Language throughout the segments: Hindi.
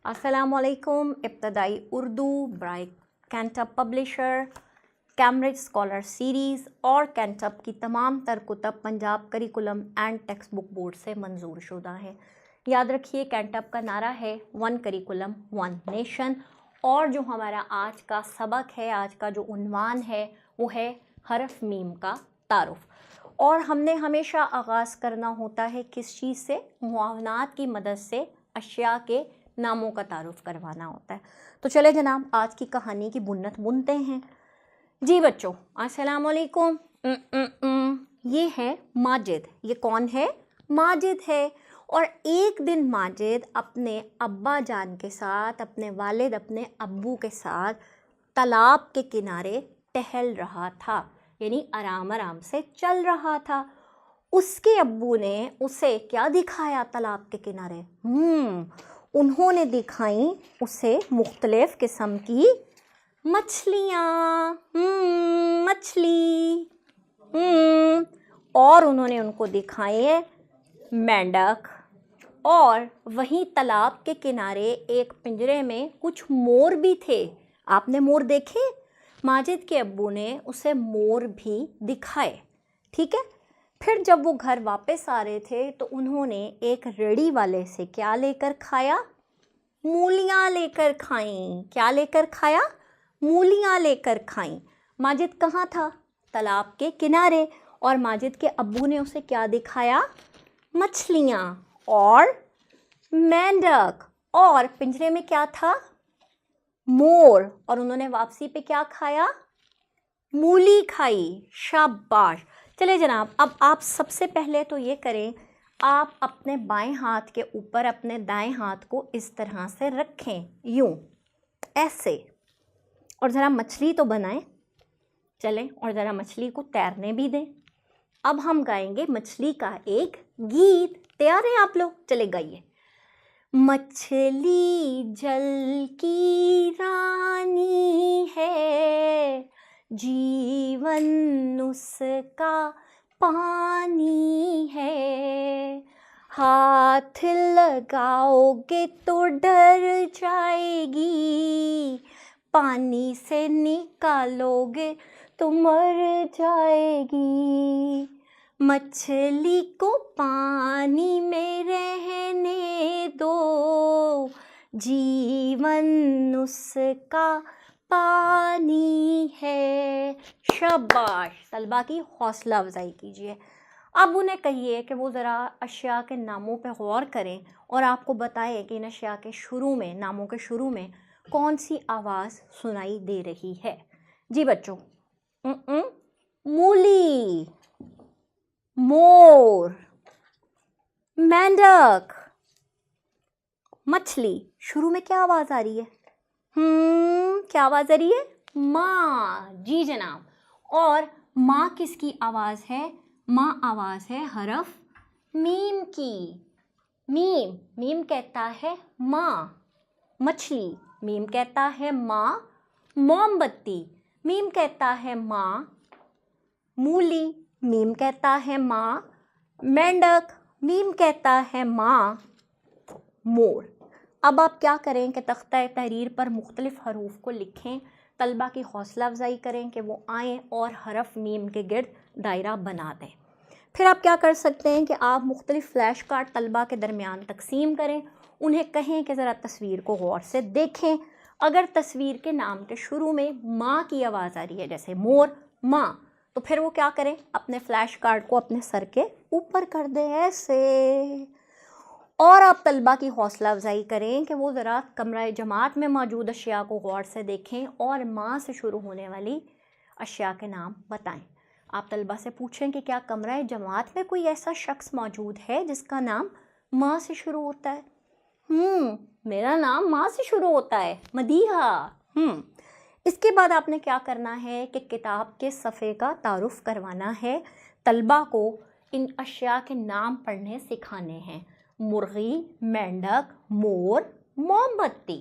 अस्सलामुअलैकुम। इब्तदाई Urdu by Cantab publisher, Cambridge scholar series और कैंटब की तमाम तर कुतब Punjab curriculum and textbook board से मंजूर शुदा है। याद रखिए कैंटब का नारा है वन करिकुलम वन नेशन। और जो हमारा आज का सबक है, आज का जो उन्वान है वो है हरफ मीम का तारुफ। और हमने हमेशा आगाज़ करना होता है किस चीज़ से? मुआवनात की मदद से अशिया के नामों का तारुफ करवाना होता है। तो चले जनाब आज की कहानी की बुन्नत बुनते हैं। जी बच्चों अस्सलाम वालेकुम। ये है माजिद। ये कौन है? माजिद है। और एक दिन माजिद अपने अब्बा जान के साथ, अपने वालिद, अपने अब्बू के साथ तालाब के किनारे टहल रहा था, यानी आराम आराम से चल रहा था। उसके अब्बू ने उसे क्या दिखाया तालाब के किनारे? उन्होंने दिखाई उसे मुख्तलिफ किस्म की मछलियाँ। मछली। और उन्होंने उनको दिखाए मेंढक। और वहीं तालाब के किनारे एक पिंजरे में कुछ मोर भी थे। आपने मोर देखे? माजिद के अब्बू ने उसे मोर भी दिखाए। ठीक है। फिर जब वो घर वापस आ रहे थे तो उन्होंने एक रेड़ी वाले से क्या लेकर खाया? मूलियाँ लेकर खाईं। क्या लेकर खाया? मूलियाँ लेकर खाईं। माजिद कहाँ था? तालाब के किनारे। और माजिद के अब्बू ने उसे क्या दिखाया? मछलियाँ और मेंढक। और पिंजरे में क्या था? मोर। और उन्होंने वापसी पे क्या खाया? मूली खाई। शाबाश। चले जनाब, अब आप सबसे पहले तो ये करें, आप अपने बाएं हाथ के ऊपर अपने दाएं हाथ को इस तरह से रखें, यूं ऐसे, और ज़रा मछली तो बनाएं। चलें, और ज़रा मछली को तैरने भी दें। अब हम गाएंगे मछली का एक गीत। तैयार हैं आप लोग? चले गाइए। मछली जल की रानी है, जीवन उसका पानी है, हाथ लगाओगे तो डर जाएगी, पानी से निकालोगे तो मर जाएगी। मछली को पानी में रहने दो, जीवन उसका पानी है। शाबाश। तलबा की हौसला अफजाई कीजिए। अब उन्हें कहिए कि वो ज़रा अशिया के नामों पे गौर करें और आपको बताएं कि इन अशिया के शुरू में, नामों के शुरू में कौन सी आवाज़ सुनाई दे रही है। जी बच्चों, मूली, मोर, मेंढक, मछली। शुरू में क्या आवाज़ आ रही है? क्या आवाज़ आ रही है? माँ। जी जनाब। और माँ किसकी आवाज़ है? माँ आवाज़ है हरफ मीम की। मीम। मीम कहता है माँ। मछली। मीम कहता है माँ। मोमबत्ती। मीम कहता है माँ। मूली। मीम कहता है माँ। मेंढक। मीम कहता है माँ। मोर। अब आप क्या करें कि तख्ता तहरीर पर मुख्तलिफ हरूफ को लिखें। तलबा की हौसला अफजाई करें कि वो आएँ और हरफ मीम के गिर्द दायरा बना दें। फिर आप क्या कर सकते हैं कि आप मुख्तलिफ फ्लैश कार्ड तलबा के दरमियान तकसीम करें। उन्हें कहें कि ज़रा तस्वीर को गौर से देखें। अगर तस्वीर के नाम के शुरू में माँ की आवाज़ आ रही है, जैसे मोर, माँ, तो फिर वो क्या करें? अपने फ्लैश कार्ड को अपने सर के ऊपर कर दें ऐसे। और आप तलबा की हौसला अफजाई करें कि वो ज़रा कमरा जमात में मौजूद अशिया को गौर से देखें और माँ से शुरू होने वाली अशिया के नाम बताएं। आप तलबा से पूछें कि क्या कमरा जमात में कोई ऐसा शख्स मौजूद है जिसका नाम माँ से शुरू होता है? मेरा नाम माँ से शुरू होता है, मदीहा। इसके बाद आपने क्या करना है कि किताब के सफ़े का तारुफ करवाना है। तलबा को इन अशिया के नाम पढ़ने सिखाने हैं। मुर्गी, मेंढक, मोर, मोमबत्ती।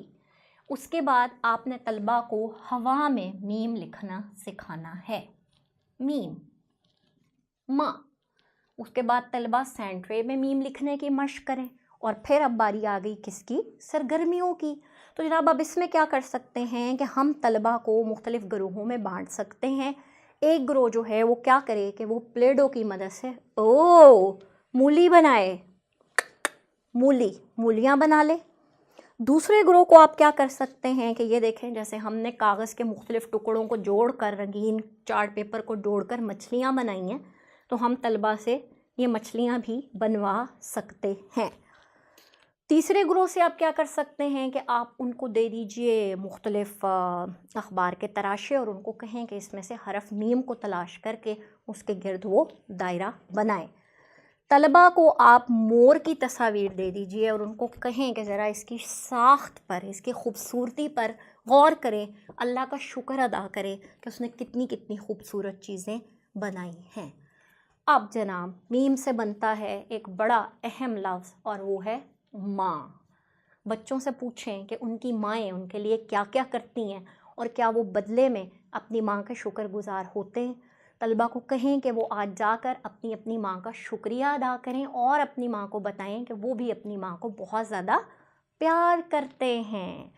उसके बाद आपने तलबा को हवा में मीम लिखना सिखाना है। मीम, माँ। उसके बाद तलबा सैंड ट्रे में मीम लिखने की मशक करें और फिर अब बारी आ गई किसकी, सरगर्मियों की। तो जनाब अब इसमें क्या कर सकते हैं कि हम तलबा को मुख्तलिफ़ ग्रोहों में बांट सकते हैं। एक ग्रोह जो है वो क्या करे कि वो प्ले डो की मदद से मूली बनाए, मूलियाँ बना ले। दूसरे ग्रोह को आप क्या कर सकते हैं कि ये देखें, जैसे हमने कागज़ के मुख्तलिफ़ टुकड़ों को जोड़कर, रंगीन चार्ट पेपर को जोड़कर मछलियाँ बनाई हैं, तो हम तलबा से ये मछलियाँ भी बनवा सकते हैं। तीसरे ग्रोह से आप क्या कर सकते हैं कि आप उनको दे दीजिए मुख्तलिफ़ अखबार के तराशे और उनको कहें कि इसमें से हरफ मीम को तलाश करके उसके गिर्द वो दायरा बनाएं। तलबा को आप मोर की तस्वीर दे दीजिए और उनको कहें कि ज़रा इसकी साख्त पर, इसकी खूबसूरती पर गौर करें, अल्लाह का शुक्र अदा करें कि उसने कितनी कितनी खूबसूरत चीज़ें बनाई हैं। अब जनाब मीम से बनता है एक बड़ा अहम लफ्ज़ और वो है माँ। बच्चों से पूछें कि उनकी माएँ उनके लिए क्या क्या करती हैं और क्या वो बदले में अपनी माँ के शुक्रगुजार होते हैं। तलबा को कहें कि वो आज जाकर अपनी अपनी माँ का शुक्रिया अदा करें और अपनी माँ को बताएं कि वो भी अपनी माँ को बहुत ज़्यादा प्यार करते हैं।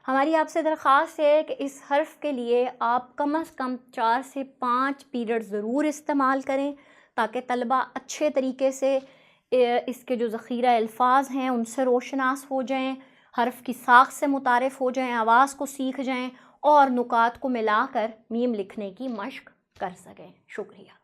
हमारी आपसे दरख्वास्त है कि इस हर्फ़ के लिए आप कम से कम 4 से 5 पीरियड ज़रूर इस्तेमाल करें ताकि तलबा अच्छे तरीके से इसके जो ज़ख़ीरा अल्फाज हैं उनसे रोशनास हो जाएं, हर्फ़ की साख से मुतारिफ़ हो जाएं, आवाज़ को सीख जाएं और नुकात को मिलाकर मीम लिखने की मश्क कर सकें। शुक्रिया।